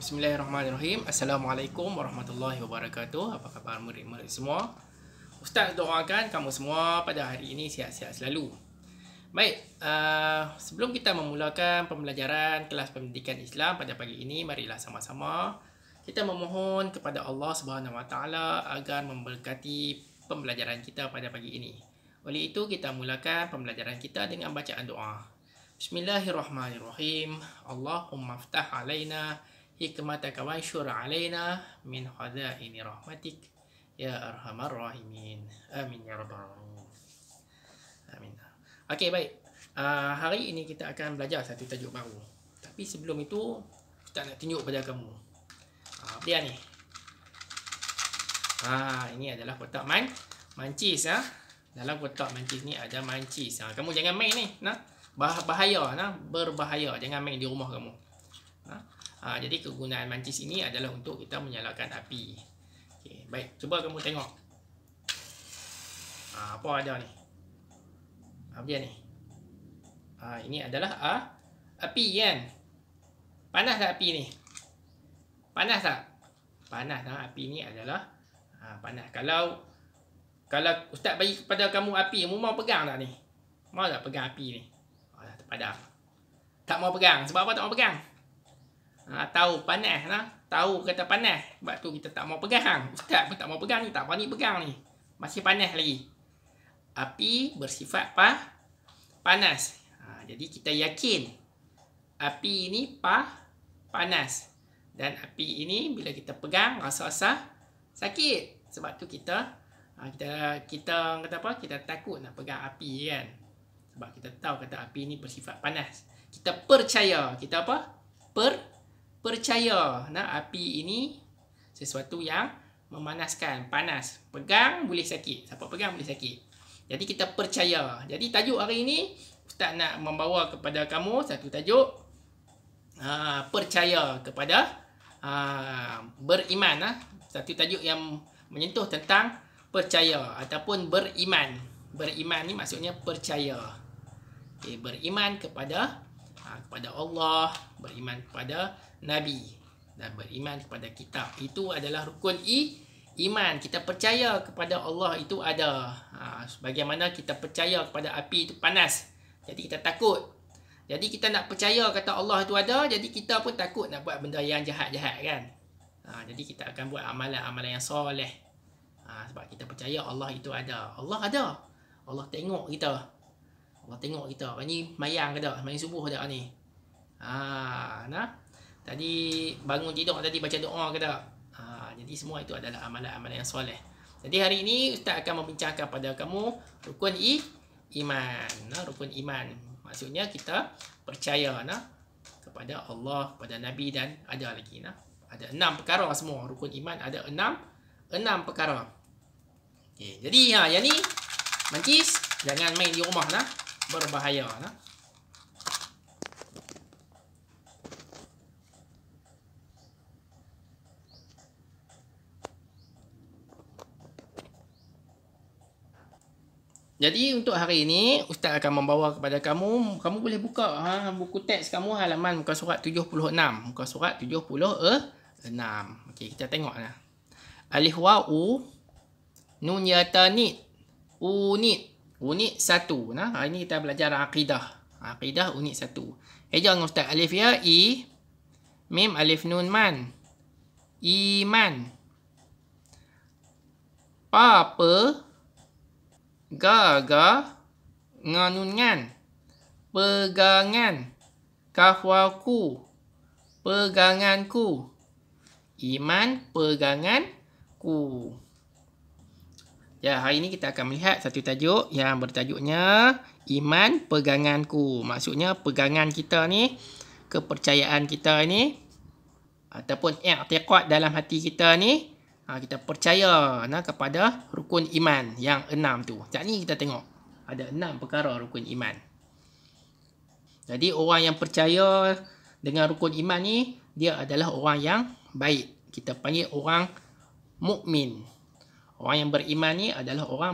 Bismillahirrahmanirrahim. Assalamualaikum warahmatullahi wabarakatuh. Apa khabar murid-murid semua? Ustaz doakan kamu semua pada hari ini sihat-sihat selalu. Baik, sebelum kita memulakan pembelajaran kelas pendidikan Islam pada pagi ini, marilah sama-sama kita memohon kepada Allah Subhanahu Wa Taala agar memberkati pembelajaran kita pada pagi ini. Oleh itu, kita mulakan pembelajaran kita dengan bacaan doa. Bismillahirrahmanirrahim. Allahumma ftah alaina hikmataka wa anshur alaina min khadaini rahmatik ya arhamar rahimin. Amin ya rabbal alamin. Amin. Okey, baik. Hari ini kita akan belajar satu tajuk baru. Tapi sebelum itu, kita nak tunjuk pada kamu. Apa dia ni? Ini adalah kotak mancis. Dalam kotak mancis ni ada mancis. Kamu jangan main ni. Bahaya. Berbahaya. Jangan main di rumah kamu. Jadi kegunaan mancis ini adalah untuk kita menyalakan api. Okay, baik, cuba kamu tengok. Apa ada ni? Apa dia ni? Ini adalah api kan? Panas tak api ni? Panas tak? Panas tak? Api ni adalah panas. Kalau Ustaz bagi kepada kamu api, kamu mau pegang tak ni? Mau tak pegang api ni? Terpadam. Tak mau pegang. Sebab apa tak mau pegang? Tahu panas tahu kata panas, sebab tu kita tak mau pegang. Ustaz pun tak mau pegang ni, tak berani pegang ni, masih panas lagi. Api bersifat panas. Jadi kita yakin api ini panas, dan api ini bila kita pegang rasa sakit. Sebab tu kita kata apa, kita takut nak pegang api kan, sebab kita tahu kata api ini bersifat panas. Kita percaya, kita apa, percaya api ini sesuatu yang memanaskan, panas. Pegang boleh sakit. Siapa pegang boleh sakit. Jadi kita percaya. Jadi tajuk hari ini Ustaz nak membawa kepada kamu satu tajuk percaya kepada beriman. Satu tajuk yang menyentuh tentang percaya ataupun beriman. Beriman ni maksudnya percaya. Okay, beriman kepada Allah, beriman kepada Nabi, dan beriman kepada kitab. Itu adalah rukun iman. Kita percaya kepada Allah itu ada. Bagaimana kita percaya kepada api itu panas, jadi kita takut. Jadi kita nak percaya kata Allah itu ada, jadi kita pun takut nak buat benda yang jahat-jahat kan. Jadi kita akan buat amalan-amalan yang soleh. Sebab kita percaya Allah itu ada. Allah ada. Allah tengok kita. Allah tengok kita. Ni mayang ke tak? Mayang subuh tak ni? Tadi bangun tidur tadi baca doa ke tak? Jadi semua itu adalah amalan-amalan yang soleh. Jadi hari ini Ustaz akan membincangkan pada kamu rukun iman. Rukun iman maksudnya kita percaya kepada Allah, kepada Nabi, dan ada lagi ada 6 perkara semua. Rukun iman ada 6 perkara. Okay, jadi yang ni mancis, jangan main di rumah berbahaya. Jadi untuk hari ini Ustaz akan membawa kepada kamu boleh buka buku teks kamu halaman muka surat 76. Muka surat 76. Okey, kita tengok Alif wa u nun ya ta ni unit 1. Ini kita belajar akidah. Akidah unit 1. Jangan Ustaz. Alif ya i, mim alif nun man, iman. Pa pe, ga nganun ngan, pegangan, kahwaku, peganganku, iman, peganganku. Ya, hari ini kita akan melihat satu tajuk yang bertajuknya iman peganganku. Maksudnya pegangan kita ni, kepercayaan kita ni, ataupun i'tiqad dalam hati kita ni, kita percaya kepada rukun iman yang 6 tu. Sekejap ni kita tengok. Ada 6 perkara rukun iman. Jadi orang yang percaya dengan rukun iman ni, dia adalah orang yang baik. Kita panggil orang mukmin. Orang yang beriman ni adalah orang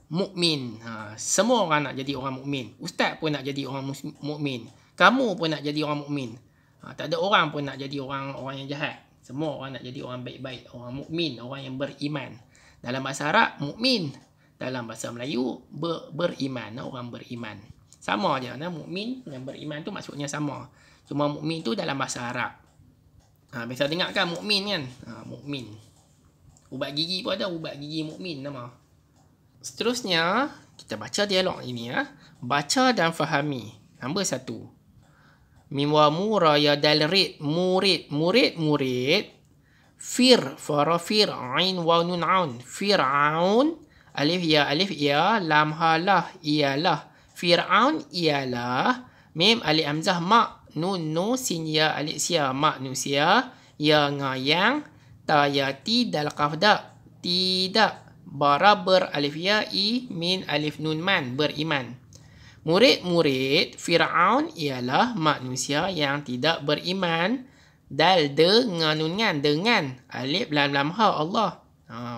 mukmin. Semua orang nak jadi orang mukmin. Ustaz pun nak jadi orang mukmin. Kamu pun nak jadi orang mukmin. Tak ada orang pun nak jadi orang yang jahat. Semua orang nak jadi orang baik-baik, orang mukmin, orang yang beriman. Dalam bahasa Arab, mukmin. Dalam bahasa Melayu, beriman, orang beriman. Sama je, mukmin dan beriman tu maksudnya sama. Cuma mukmin tu dalam bahasa Arab. Biasa dengar kan mukmin kan? Mukmin. Ubat gigi pun ada, ubat gigi mukmin nama. Seterusnya, kita baca dialog ini ya. Baca dan fahami. Nombor 1. Mim wa mura ya dal rid murid fir ain wa nun aun fir'aun alif ya lam halah ialah fir'aun ialah mim alif hamzah ma nun nu sin ya alif sia manusia ya ngayang ta ya ti dal qaf da tidak barabar alif ya i min alif nun man beriman. Murid Fir'aun ialah manusia yang tidak beriman. Dal dengan alif lam ha Allah.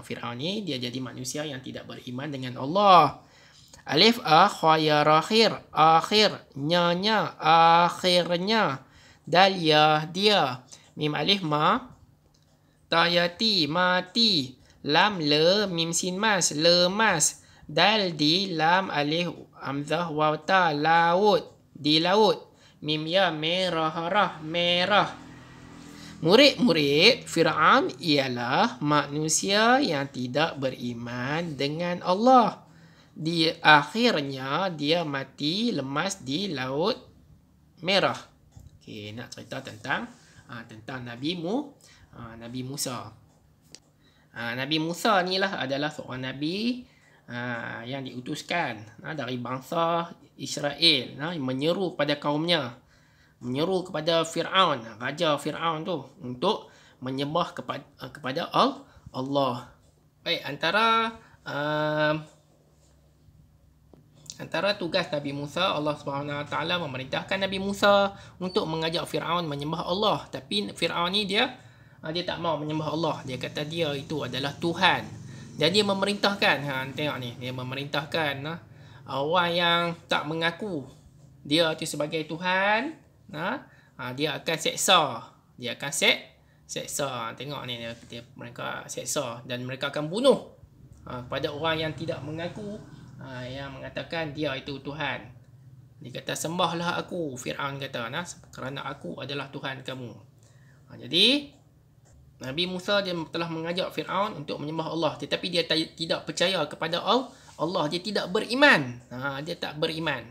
Fir'aun ni dia jadi manusia yang tidak beriman dengan Allah. Alif khayar akhirnya dal ya dia mim alif ma tayati mati lam le mim sin mas lemas dal di lam alif hamzah waw ta laut di laut mim ya merah murid Fir'aun ialah manusia yang tidak beriman dengan Allah. Di akhirnya dia mati lemas di laut merah. Okey, nak cerita tentang Nabi Musa. Nabi Musa ni lah adalah seorang nabi yang diutuskan dari bangsa Israel menyeru pada kaumnya, menyeru kepada Fir'aun, raja Fir'aun tu, untuk menyembah kepada Allah. Baik, antara tugas Nabi Musa, Allah SWT memerintahkan Nabi Musa untuk mengajak Fir'aun menyembah Allah. Tapi Fir'aun ni dia tak mau menyembah Allah. Dia kata dia itu adalah Tuhan. Dan dia memerintahkan, tengok ni, dia memerintahkan orang yang tak mengaku dia itu sebagai Tuhan, dia akan seksa. Dia akan seksa. Tengok ni, mereka seksa dan mereka akan bunuh pada orang yang tidak mengaku, yang mengatakan dia itu Tuhan. Dia kata, sembahlah aku, Fir'aun kata, kerana aku adalah Tuhan kamu. Jadi Nabi Musa dia telah mengajak Fir'aun untuk menyembah Allah, tetapi dia tidak percaya kepada Allah. Dia tidak beriman. Dia tak beriman.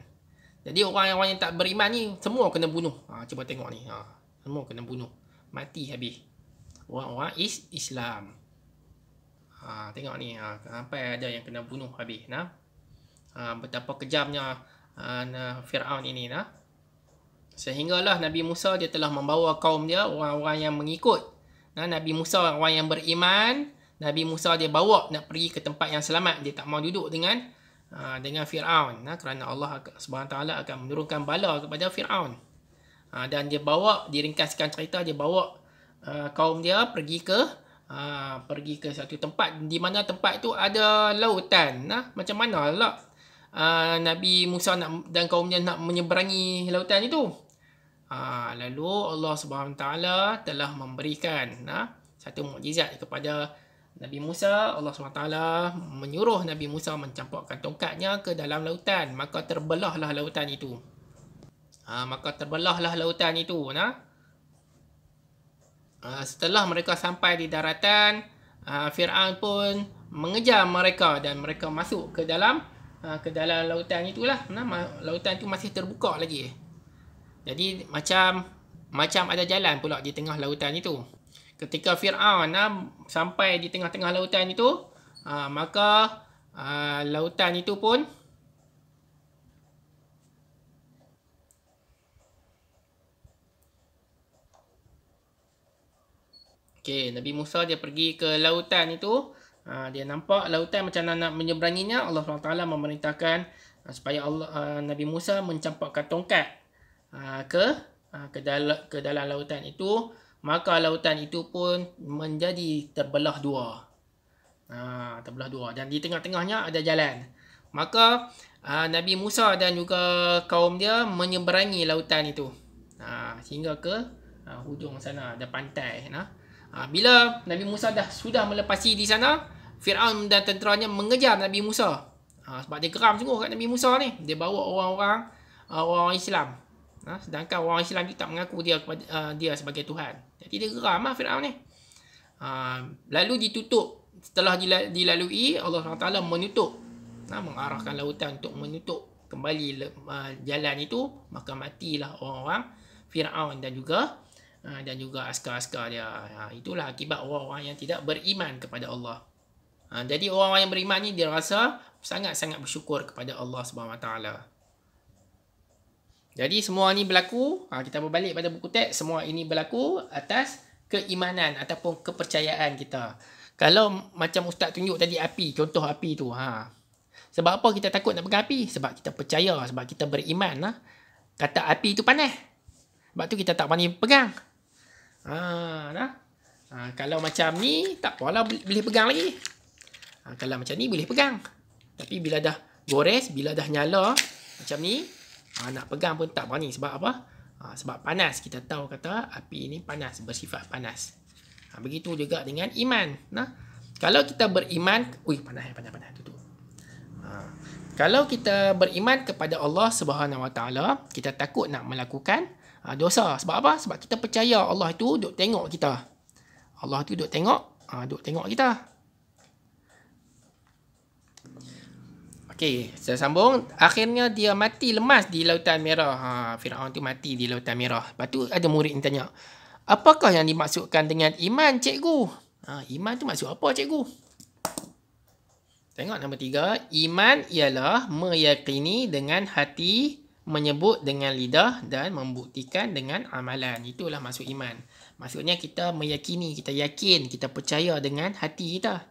Jadi orang-orang yang tak beriman ni semua kena bunuh. Cuba tengok ni. Semua kena bunuh. Mati habis. Orang-orang Islam. Tengok ni. Sampai ada yang kena bunuh habis. Betapa kejamnya Fir'aun ini. Sehinggalah Nabi Musa dia telah membawa kaum dia, orang-orang yang mengikut Nabi Musa, orang yang beriman. Nabi Musa dia bawa nak pergi ke tempat yang selamat. Dia tak mau duduk dengan Fir'aun, kerana Allah SWT akan menurunkan bala kepada Fir'aun. Dan dia bawa, diringkaskan cerita, dia bawa kaum dia pergi ke satu tempat di mana tempat itu ada lautan. Macam mana lah Nabi Musa dan kaum dia nak menyeberangi lautan itu? Lalu Allah SWT telah memberikan satu mukjizat kepada Nabi Musa. Allah SWT menyuruh Nabi Musa mencampakkan tongkatnya ke dalam lautan. Maka terbelahlah lautan itu. Setelah mereka sampai di daratan, Fir'aun pun mengejar mereka dan mereka masuk ke dalam lautan itulah. Lautan itu masih terbuka lagi. Jadi macam ada jalan pula di tengah lautan itu. Ketika Fir'aun sampai di tengah-tengah lautan itu, maka lautan itu pun Nabi Musa dia pergi ke lautan itu. Dia nampak lautan macam nak menyeberanginya. Allah SWT memerintahkan supaya Nabi Musa mencampakkan tongkat ke dalam lautan itu. Maka lautan itu pun menjadi terbelah dua. Dan di tengah-tengahnya ada jalan. Maka Nabi Musa dan juga kaum dia menyeberangi lautan itu sehingga ke Hujung sana ada pantai. Bila Nabi Musa sudah melepasi di sana, Firaun dan tenteranya mengejar Nabi Musa. Sebab dia geram sungguh kat Nabi Musa ni. Dia bawa orang Islam. Sedangkan orang Islam itu tak mengaku dia sebagai Tuhan. Jadi dia geram Firaun ni. Lalu ditutup. Setelah dilalui, Allah SWT menutup. Mengarahkan lautan untuk menutup kembali jalan itu. Maka matilah orang-orang Firaun dan juga askar-askar dia. Itulah akibat orang-orang yang tidak beriman kepada Allah. Jadi orang-orang yang beriman ni dia rasa sangat-sangat bersyukur kepada Allah SWT. Jadi semua ni berlaku, kita berbalik pada buku teks, semua ini berlaku atas keimanan ataupun kepercayaan kita. Kalau macam Ustaz tunjuk tadi api, contoh api tu. Sebab apa kita takut nak pegang api? Sebab kita percaya, sebab kita beriman. Kata api tu panas. Sebab tu kita tak berani pegang. Kalau macam ni, tak apalah boleh pegang lagi. Kalau macam ni boleh pegang. Tapi bila dah gores, bila dah nyala macam ni, nak pegang pun tak berani. Sebab apa? Sebab panas. Kita tahu kata api ni panas, bersifat panas. Begitu juga dengan iman. Kalau kita beriman, panas tutup. Kalau kita beriman kepada Allah Subhanahu Wa Taala, kita takut nak melakukan dosa. Sebab apa? Sebab kita percaya Allah itu duk tengok kita. Allah tu duk tengok kita. Okey, saya sambung. Akhirnya dia mati lemas di Lautan Merah. Firaun tu mati di Lautan Merah. Lepas tu ada murid yang tanya, apakah yang dimaksudkan dengan iman, cikgu? Iman tu maksud apa, cikgu? Tengok nombor 3. Iman ialah meyakini dengan hati, menyebut dengan lidah dan membuktikan dengan amalan. Itulah maksud iman. Maksudnya kita meyakini, kita yakin, kita percaya dengan hati kita.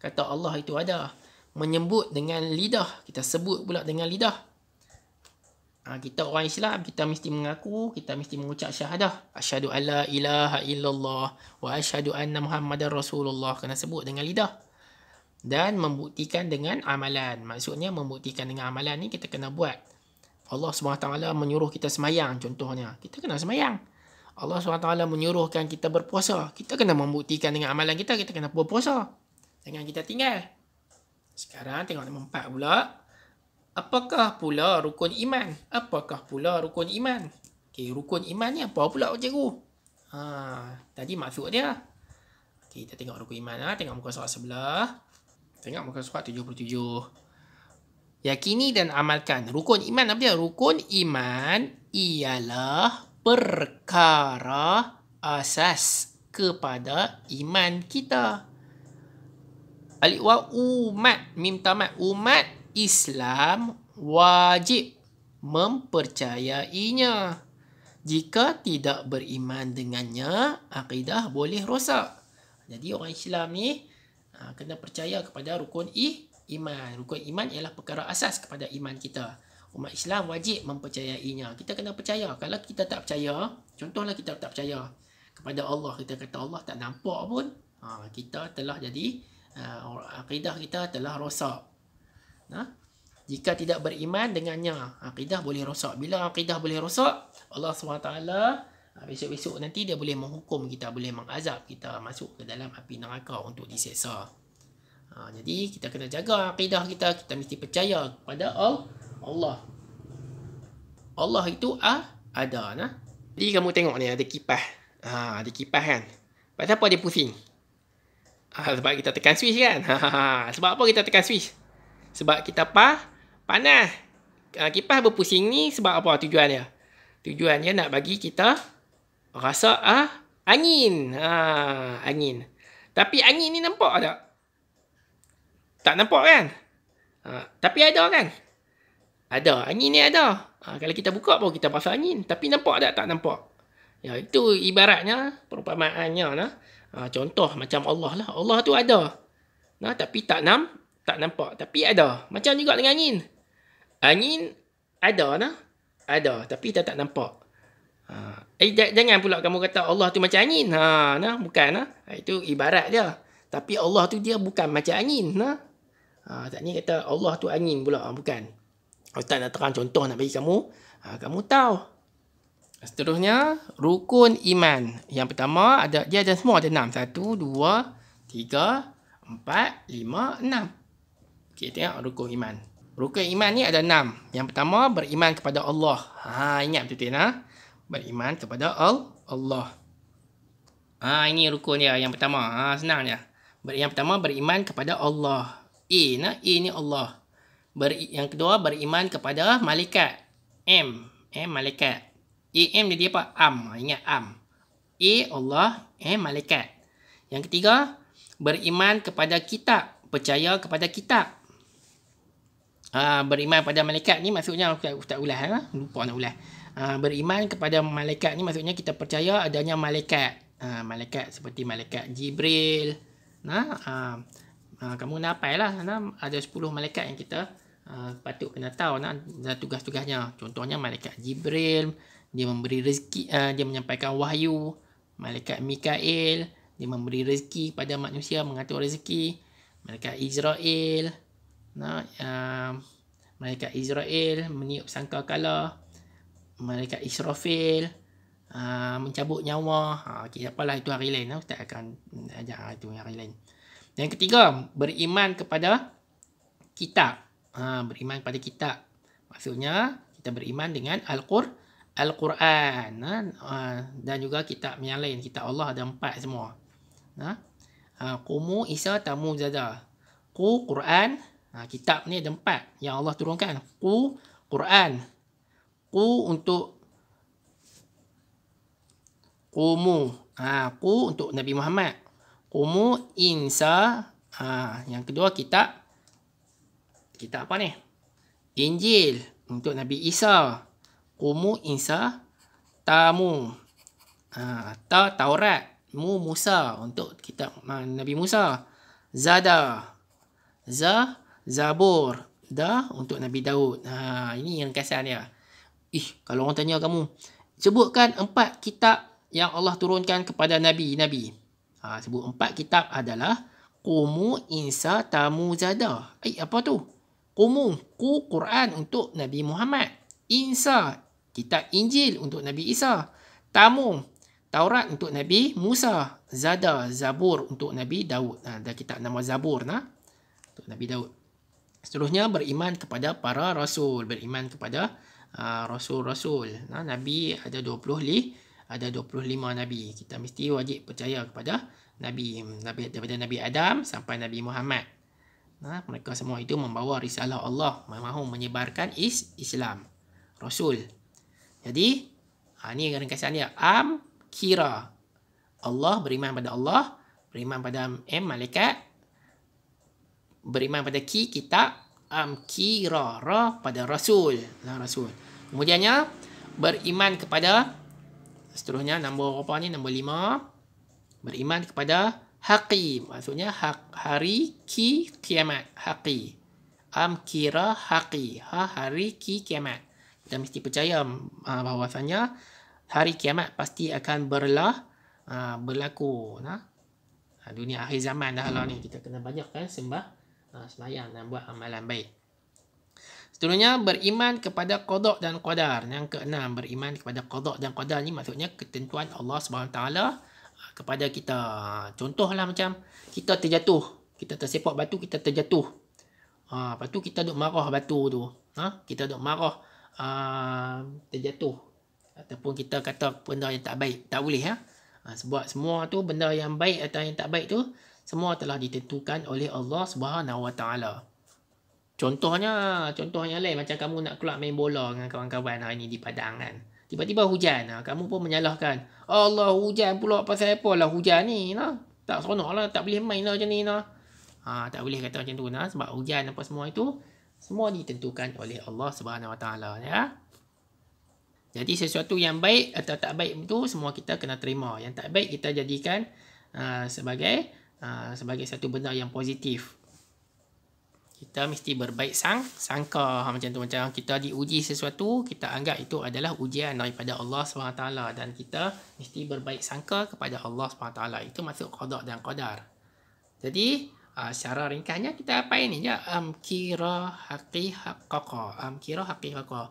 Kata Allah itu ada. Menyebut dengan lidah. Kita sebut pula dengan lidah. Kita orang Islam, kita mesti mengaku, kita mesti mengucap syahadah. Asyhadu alla ilaha illallah wa asyhadu anna Muhammadar Rasulullah. Kena sebut dengan lidah. Dan membuktikan dengan amalan. Maksudnya membuktikan dengan amalan ni kita kena buat. Allah SWT menyuruh kita semayang contohnya. Kita kena semayang. Allah SWT menyuruhkan kita berpuasa. Kita kena membuktikan dengan amalan kita. Kita kena berpuasa. Jangan kita tinggal. Sekarang tengok nombor 4 pula. Apakah pula rukun iman? Apakah pula rukun iman? Okay, rukun iman ni apa pula cikgu? Tadi maksud dia. Okay, kita tengok rukun iman. Tengok muka surat sebelah. Tengok muka surat 77. Yakini dan amalkan. Rukun iman apa dia? Rukun iman ialah perkara asas kepada iman kita. Alif wa umat, mim tamat. Umat Islam wajib mempercayainya. Jika tidak beriman dengannya, akidah boleh rosak. Jadi orang Islam ni kena percaya kepada rukun iman. Rukun iman ialah perkara asas kepada iman kita. Umat Islam wajib mempercayainya. Kita kena percaya. Kalau kita tak percaya, contohlah kita tak percaya kepada Allah, kita kata Allah tak nampak pun, kita telah jadi akidah kita telah rosak. Jika tidak beriman dengannya, akidah boleh rosak. Bila akidah boleh rosak, Allah SWT besok-besok nanti dia boleh menghukum kita, boleh mengazab kita masuk ke dalam api neraka untuk diseksa. Jadi kita kena jaga akidah kita. Kita mesti percaya kepada Allah. Allah itu ada. Jadi kamu tengok ni ada kipas. Ada kipas kan. Pasal apa dia pusing? Sebab kita tekan switch kan. Sebab apa kita tekan switch? Sebab kita panas. Kipas berpusing ni sebab apa tujuan dia? Tujuan dia nak bagi kita rasa angin. Angin. Tapi angin ni nampak tak? Tak nampak kan? Tapi ada kan? Ada. Angin ni ada. Kalau kita buka pun kita rasa angin. Tapi nampak tak? Tak nampak. Ya, itu ibaratnya, perumpamaannya. Contoh macam Allah lah. Allah tu ada. Tapi tak nampak. Tapi ada. Macam juga dengan angin. Angin ada. Ada. Tapi kita tak nampak. Jangan pula kamu kata Allah tu macam angin. Bukan. Itu ibarat dia. Tapi Allah tu dia bukan macam angin. Tak ni kata Allah tu angin pula. Bukan. Ustaz nak terang contoh nak bagi kamu. Kamu tahu. Seterusnya, rukun iman. Yang pertama, dia ada semua ada 6. 1, 2, 3, 4, 5, 6. Kita tengok rukun iman. Rukun iman ni ada 6. Yang pertama, beriman kepada Allah. Ingat betul-betul ha? Beriman kepada Allah. Ini rukun dia yang pertama. Senang je. Yang pertama, beriman kepada Allah. A ni Allah. Yang kedua, beriman kepada malaikat. M malaikat. M dia apa? Ingat am. A Allah, malaikat. Yang ketiga, beriman kepada kitab. Percaya kepada kitab. Beriman pada malaikat ni maksudnya Ustaz ulas lupa nak ulas. Beriman kepada malaikat ni maksudnya kita percaya adanya malaikat. Malaikat seperti malaikat Jibril. Kamu nampak lah ada 10 malaikat yang kita patut kena tahu tugas-tugasnya. Contohnya malaikat Jibril, dia memberi rezeki, dia menyampaikan wahyu. Malaikat Mikail, dia memberi rezeki pada manusia, mengatur rezeki. Malaikat Israel, malaikat Israel meniup sangkakala. Malaikat Israfil mencabut nyawa. Apalah itu hari lain. Ustaz akan ajar itu hari lain. Yang ketiga, beriman kepada kitab. Beriman kepada kitab. Maksudnya kita beriman dengan Al-Quran. Dan juga kitab yang lain. Kitab Allah ada 4 semua. Qumu Isa Tamu Zada. Quran. Kitab ni ada 4 yang Allah turunkan. Quran. Untuk Qumu. Untuk Nabi Muhammad. Qumu Insa. Yang kedua kitab apa ni? Injil untuk Nabi Isa. Qumu Insa Tamu. Taurat. Musa untuk kitab Nabi Musa. Zada. Zabur. Untuk Nabi Daud. Ini ringkasan dia. Kalau orang tanya kamu, sebutkan 4 kitab yang Allah turunkan kepada Nabi. Sebut 4 kitab adalah Qumu Insa Tamu Zada. Apa tu? Qumu, Quran untuk Nabi Muhammad. Insa, kitab Injil untuk Nabi Isa. Tamu, Taurat untuk Nabi Musa. Zada, Zabur untuk Nabi Daud. Ada kitab nama Zabur untuk Nabi Daud. Seterusnya, beriman kepada para rasul. Beriman kepada rasul-rasul. Nabi ada 25 Nabi. Kita mesti wajib percaya kepada Nabi daripada Nabi Adam sampai Nabi Muhammad. Mereka semua itu membawa risalah Allah, mahu menyebarkan Islam. Rasul. Jadi, ini ringkasan dia. Kira. Allah, beriman pada Allah. Beriman pada malaikat. Beriman pada kitab. Kira. Pada Rasul. Rasul. Kemudiannya, beriman kepada, seterusnya, nombor apa ni? Nombor 5. Beriman kepada Haqi. Maksudnya hari kiamat. Haqi. Kira Haqi. Hari kiamat. Kita mesti percaya bahawasanya hari kiamat pasti akan berlaku. Dunia akhir zaman dah lah ni. Kita kena banyak kan sembahyang dan buat amalan baik. Seterusnya, beriman kepada qada dan qadar. Yang keenam, beriman kepada qada dan qadar ni maksudnya ketentuan Allah SWT kepada kita. Contohlah macam kita terjatuh. Kita tersepak batu, kita terjatuh. Lepas tu kita duk marah batu tu. Kita duk marah terjatuh. Ataupun kita kata benda yang tak baik. Tak boleh. Sebab semua tu benda yang baik atau yang tak baik tu semua telah ditentukan oleh Allah SWT. Contohnya yang lain macam kamu nak keluar main bola dengan kawan-kawan hari ni di padang kan. Tiba-tiba hujan. Kamu pun menyalahkan. Allah, hujan pula, pasal apa lah hujan ni. Tak seronok lah. Tak boleh main lah macam ni. Tak boleh kata macam tu. Sebab hujan apa semua itu, semua ditentukan oleh Allah SWT. Ya? Jadi sesuatu yang baik atau tak baik itu, semua kita kena terima. Yang tak baik kita jadikan sebagai satu benda yang positif. Kita mesti berbaik sangka macam tu. Macam kita diuji sesuatu, kita anggap itu adalah ujian daripada Allah SWT. Dan kita mesti berbaik sangka kepada Allah SWT. Itu maksud qada dan qadar. Jadi, secara ringkasnya kita apa ini je? Kira haqiqaqa. Kira haqiqaqa.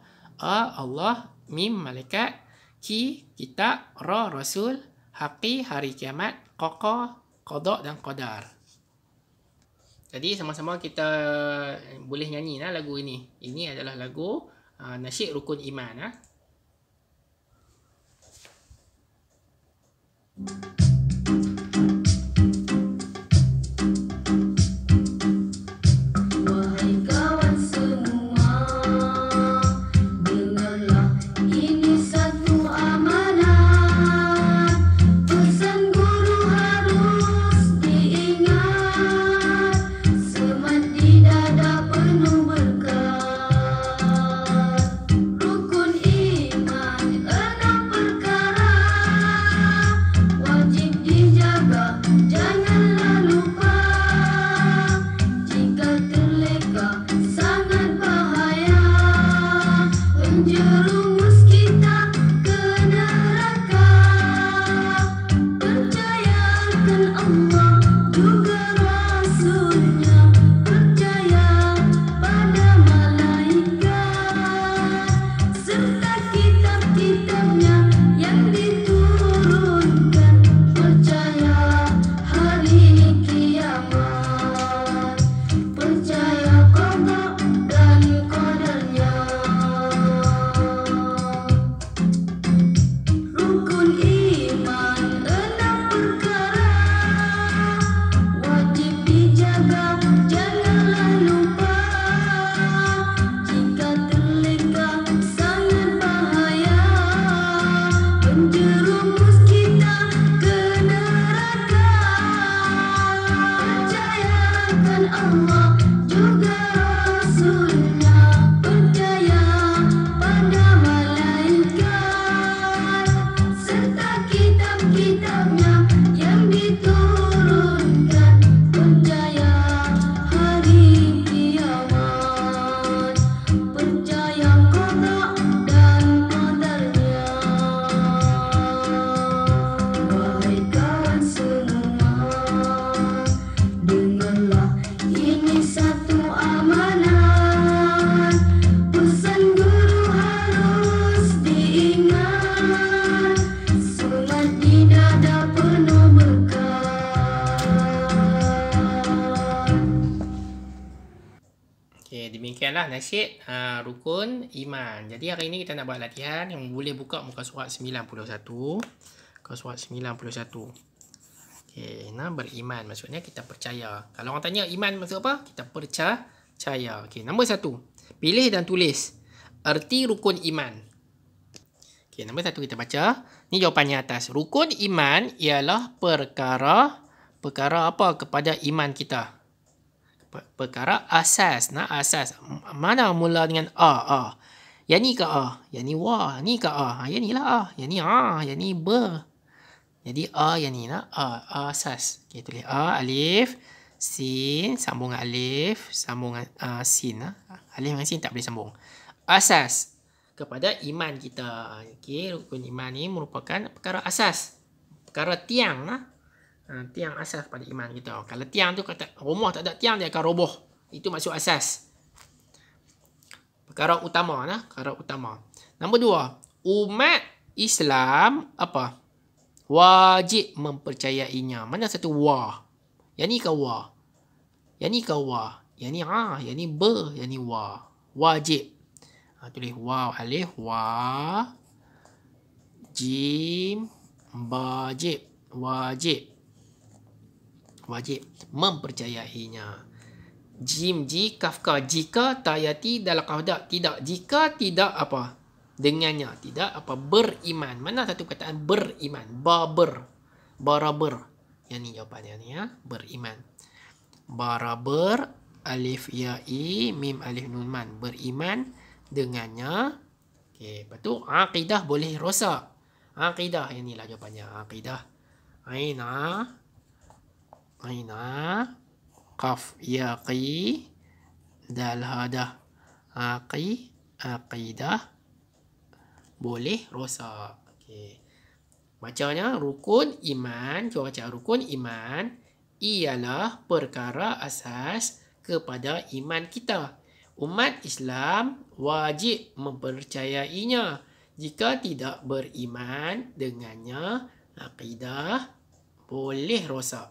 Allah, mim malaikat. Ki, kitab, ra, rasul, haqi, hari kiamat, qaqa, qada dan qadar. Jadi sama-sama kita boleh nyanyi lagu ini. Ini adalah lagu nasyid rukun iman. Demikianlah nasyid rukun iman. Jadi hari ini kita nak buat latihan yang boleh buka muka surat 91. Muka surat 91. Okey, beriman maksudnya kita percaya. Kalau orang tanya iman maksud apa? Kita percaya. Okey, nombor 1. Pilih dan tulis erti rukun iman. Okey, nombor 1 kita baca. Ni jawapannya atas. Rukun iman ialah perkara apa kepada iman kita? Perkara asas. Asas. Mana mula dengan a? Yang ni ke a? Yang ni wa? Ni ke a? Yang ni lah a. Yang ni a. Yang ni b. Jadi a yang ni a. Asas. Okay, tulis a, alif, sin, sambung alif, sambung sin. Alif dengan sin tak boleh sambung. Asas kepada iman kita. Okay, rukun iman ni merupakan perkara asas. Perkara tiang tiang asas pada iman kita. Kalau tiang tu kata rumah tak ada tiang, dia akan roboh. Itu maksud asas. Perkara utama. Perkara utama. Nombor 2. Umat Islam apa? Wajib mempercayainya. Mana satu wa? Yang ni ke wa? Yang ni ke wa? Yang ni a? Yang ni b? Yang ni wa? Wajib. Tulis waw alif wa jim wajib. Wajib mempercayainya. Jim, ji, kafka. Jika tayati dalam qahda. Tidak. Jika tidak apa? Dengannya. Tidak apa? Beriman. Mana satu kataan beriman? Baraber. Yang ni jawapannya ni beriman. Baraber. Alif ya i. Mim alif nun man. Beriman dengannya. Okey. Lepas tu aqidah boleh rosak. Aqidah. Yang ni lah jawapannya. Aqidah. Aina qaf yaqi dal hadah aqidah boleh rosak. Okey. Bacanya rukun iman. Cuba baca rukun iman ialah perkara asas kepada iman kita. Umat Islam wajib mempercayainya. Jika tidak beriman dengannya, akidah boleh rosak.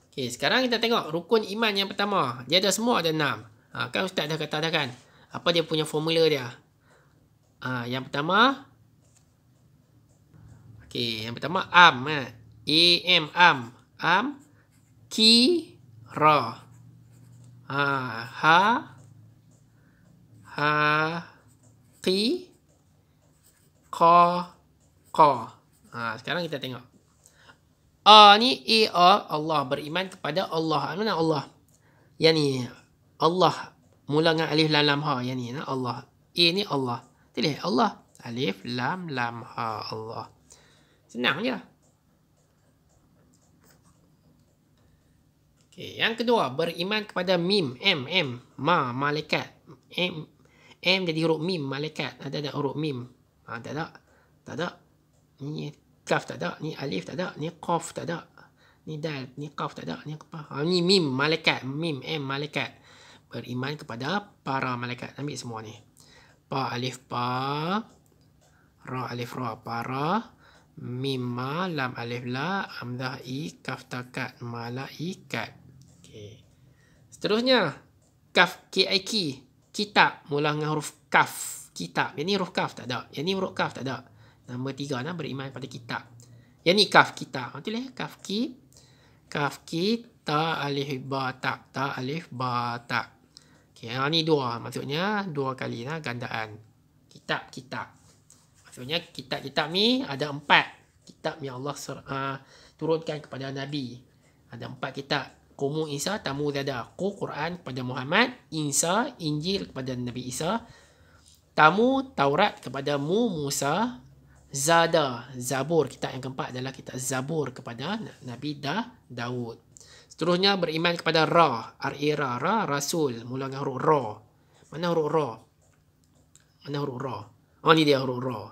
Okey, sekarang kita tengok rukun iman yang pertama. Dia ada semua ada 6. Kan Ustaz dah kata dah kan. Apa dia punya formula dia? Yang pertama, okey, yang pertama am. Am. Kira. Qi. Qa. Sekarang kita tengok. Ni Allah, beriman kepada Allah. Mana Allah? Yang ni Allah mula dengan alif lam lam ha. Yang ni Allah. Ni Allah. Tulis Allah. Alif lam lam ha, Allah. Senang je. Okey, yang kedua, beriman kepada mim, m, malaikat. M jadi huruf mim, malaikat. Ada huruf mim? Tak ada. Ni kaf tak ada, ni alif tak ada, ni qaf tak ada. Ni dal, ni qaf tak ada, ni apa? Ni mim, malaikat, mim, m, malaikat. Beriman kepada para malaikat. Ambil semua ni. Pa alif pa, ra alif ra, para, mim ma, lam alif la, hamzah i, kaf takat, malaikat. Okey. Seterusnya, kaf ki, kitab, mula dengan huruf kaf, kitab. Yang ni huruf kaf tak ada. Yang ni huruf kaf tak ada. Nombor 3 beriman pada kitab. Yang ni kaf kitab. Tulis kaf ki, ta alif ba ta, ta alif ba ta. Okey, ni 2. Maksudnya 2 kali gandaan. Kitab. Maksudnya kitab ni ada 4 kitab yang Allah turunkan kepada Nabi. Ada 4 kitab. Qumu Isa, Tamu Zada. Quran kepada Muhammad, Isa, Injil kepada Nabi Isa, Tamu, Taurat kepada Musa, Zada, Zabur. Kitab yang keempat adalah kitab Zabur kepada Nabi Daud. Seterusnya beriman kepada Ra, Ra, Rasul, mula dengan huruf Ra. Mana huruf Ra? Ni dia huruf Ra.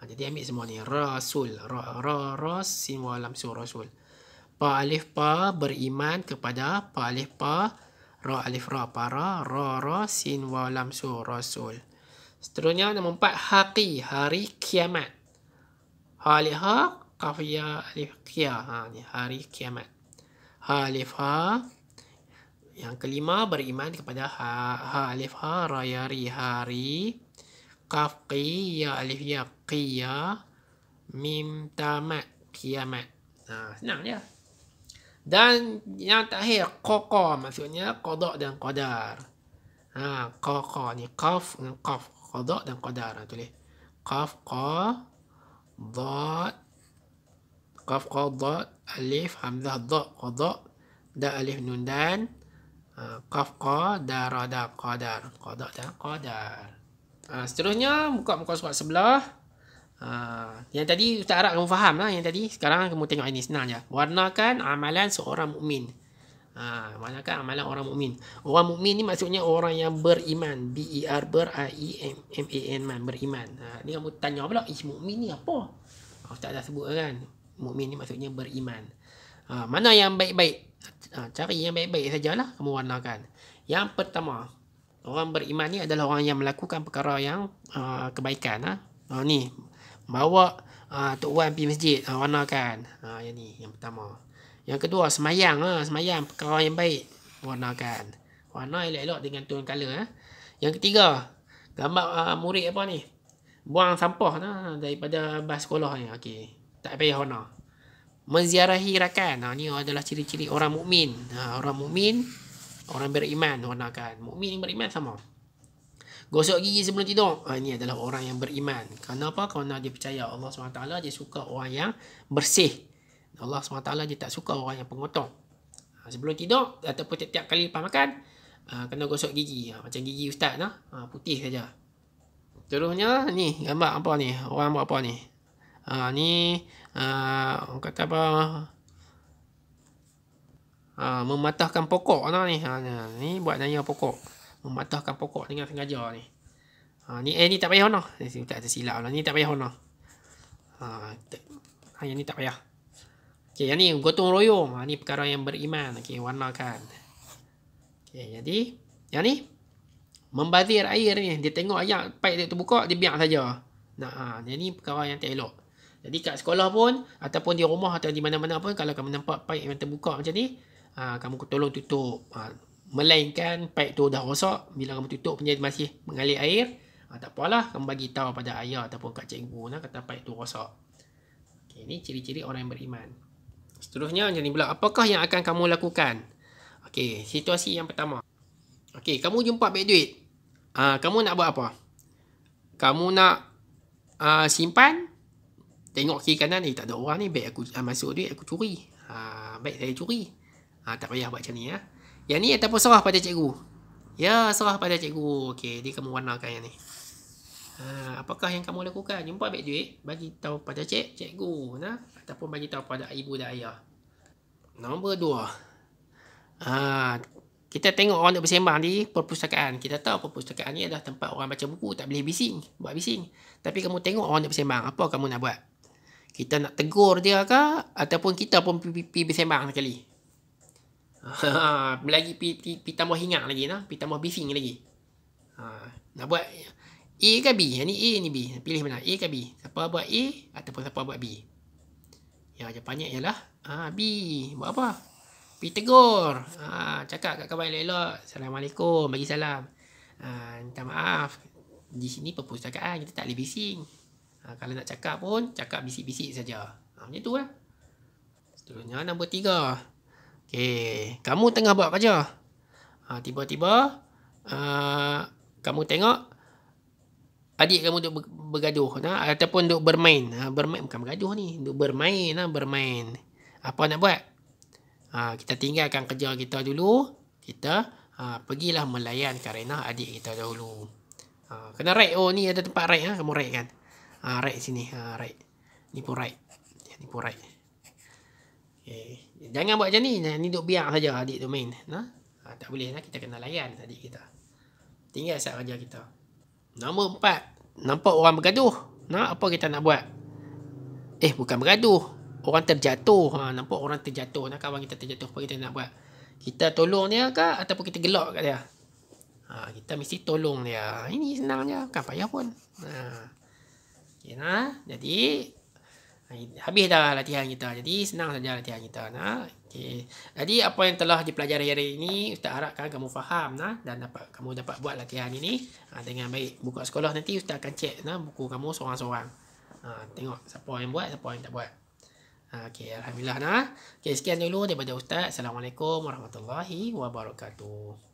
Jadi ambil semua ni. Rasul, Ra, sin wa lam su, Rasul. Pa alif pa, beriman kepada pa alif pa, ra alif ra, para, ra, sin wa lam su, Rasul. Seterusnya nombor 4, haqi, hari kiamat. Ha alif ha, kaf ya alif kia. Ni hari kiamat. Ha alif ha. Yang kelima, beriman kepada ha alif ha, ra ya ri, hari. Kaf qi, ya alif ya, qiyya. Mim tamat, kiamat. Senang je. Dan yang terakhir, qaqa, maksudnya qada dan qadar. Qaqa ni qaf dengan qaf, qada dan qadar. Tulis qaf qa, dad, qaf qa, dad, alif hamzah dha, qada, da alif nun dan, qaf qa, dara da, qadar, qada dan qadar. Seterusnya muka surat sebelah. Yang tadi Ustaz harap kamu faham lah yang tadi. Sekarang kamu tengok ini, senang je. Warnakan amalan seorang mukmin. Warnakan amalan orang mukmin. Orang mukmin ni maksudnya orang yang beriman. B-E-R, ber-I-M-A-N, beriman. Ni kamu tanya pula, mukmin ni apa? Ustaz dah sebut kan. Mukmin ni maksudnya beriman. Mana yang baik-baik? Cari yang baik-baik sajalah kamu warnakan. Yang pertama, orang beriman ni adalah orang yang melakukan perkara yang kebaikan. Ni bawa Tok Wan pergi masjid, warnakan. Yang ni yang pertama. Yang kedua, semayang, semayang perkara yang baik, warnakan. Warna elok-elok dengan tone color. Yang ketiga, gambar murid apa ni, buang sampah daripada bas sekolah ni. Okey, tak payah warna. Menziarahi rakan, ni adalah ciri-ciri orang mukmin. Orang mukmin, orang beriman, warnakan. Mukmin yang beriman sama. Gosok gigi sebelum tidur. Ini adalah orang yang beriman. Kenapa? Kerana dia percaya Allah SWT dia suka orang yang bersih. Allah SWT dia tak suka orang yang pengotor. Sebelum tidur ataupun tiap-tiap kali lepas makan, kena gosok gigi. Macam gigi Ustaz putih saja. Terusnya ni gambar apa ni? Orang buat apa ni? Ni orang kata apa? Mematahkan pokok ni. Ni buat nanya pokok. Mematahkan pokok dengan sengaja ni. Ni tak payah warna. Tak tersilap lah. Ni tak payah warna. Yang ni tak payah. Okey, yang ni gotong royong. Ni perkara yang beriman. Okey, warnakan. Okey, jadi yang ni membazir air ni. Dia tengok air paip dia terbuka, dia biar saja. Jadi perkara yang tak elok. Jadi kat sekolah pun ataupun di rumah atau di mana-mana pun kalau kamu nampak paip yang terbuka macam ni, kamu tolong tutup. Melainkan paip tu dah rosak, bila kamu tutup dia masih mengalir air, tak apalah, kamu bagi tahu pada ayah ataupun kat cikgu kata paip tu rosak. Okey, ni ciri-ciri orang yang beriman. Seterusnya macam ni pula, apakah yang akan kamu lakukan? Okey, situasi yang pertama. Okey, kamu jumpa beg duit. Kamu nak buat apa? Kamu nak simpan, tengok kiri kanan, tak ada orang ni, beg aku masuk duit aku curi. Beg saya curi. Tak payah buat macam ni ya. Yang ni ataupun serah pada cikgu. Ya, serah pada cikgu. Okey, dia kamu warnakan yang ni. Apakah yang kamu lakukan? Jumpa beg duit, bagi tahu pada cikgu ataupun bagi tahu pada ibu dan ayah. Nombor 2. Kita tengok orang duk bersembang di perpustakaan. Kita tahu perpustakaan ni adalah tempat orang baca buku, tak boleh bising, buat bising. Tapi kamu tengok orang duk bersembang, apa kamu nak buat? Kita nak tegur dia ke ataupun kita pun pergi bersembang sekali? Lagi pi tambah hingar lagi pi tambah bising lagi. Nak buat A ke B? Yang ni A ni B. Pilih mana? A ke B? Siapa buat A ataupun siapa buat B? Ya, jawapannya ialah B. Buat apa? Pergi tegur. Cakap kat kawan elok-elok. Assalamualaikum. Bagi salam. Minta maaf. Di sini perpustakaan. Kita tak boleh bising. Kalau nak cakap pun, cakap bisik-bisik saja. Macam tu lah. Seterusnya nombor 3. Okay. Kamu tengah buat kerja. Tiba-tiba kamu tengok adik kamu duk bergaduh ataupun duk bermain. Bermain bukan bergaduh ni, duk bermain bermain. Apa nak buat? Kita tinggalkan kerja kita dulu. Kita pergilah melayan karena adik kita dahulu. Kena right. Oh, ni ada tempat right. Kamu right kan? Right sini. Right. Ni pun right. Ni pun right. Okay. Jangan buat macam ni. Ni duk biar saja adik tu main. Tak boleh. Kita kena layan adik kita. Tinggal saat kerja kita. Nombor 4. Nampak orang bergaduh. Apa kita nak buat? Bukan bergaduh. Orang terjatuh. Nampak orang terjatuh. Kawan kita terjatuh. Apa kita nak buat? Kita tolong dia ke ataupun kita gelak kat dia? Kita mesti tolong dia. Ini senang je. Bukan payah pun. Okay, jadi habis dah latihan kita. Jadi senang saja latihan kita. Okay. Jadi apa yang telah dipelajari hari ini, Ustaz harapkan kamu faham dan kamu dapat buat latihan ini dengan baik. Buka sekolah nanti Ustaz akan cek buku kamu seorang-seorang. Tengok siapa yang buat, siapa yang tak buat. Okay, alhamdulillah. Okay, sekian dulu daripada Ustaz. Assalamualaikum warahmatullahi wabarakatuh.